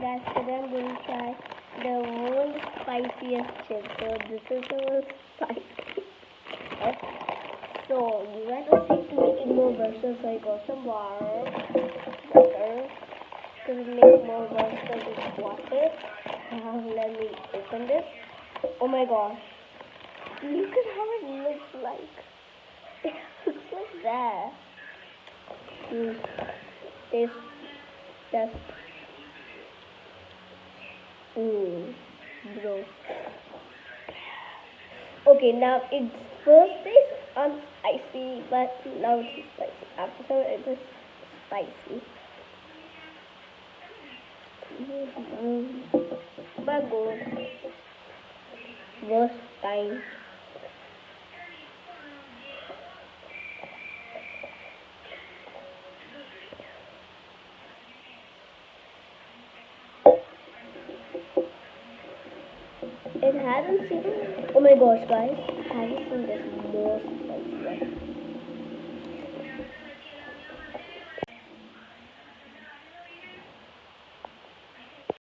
guys, today I'm going to try the world's spiciest chip. So this is the world's spicy. So you guys are saying to make it more versatile, so I got some water, because it makes more versatile with water. Let me open this. Oh my gosh, look at how it looks like. It looks like that. This just bro. Okay, now it's first is unspicy, but now it's spicy. After some it is spicy. But go worst time. It hasn't seen. Oh my gosh, guys! Have you seen this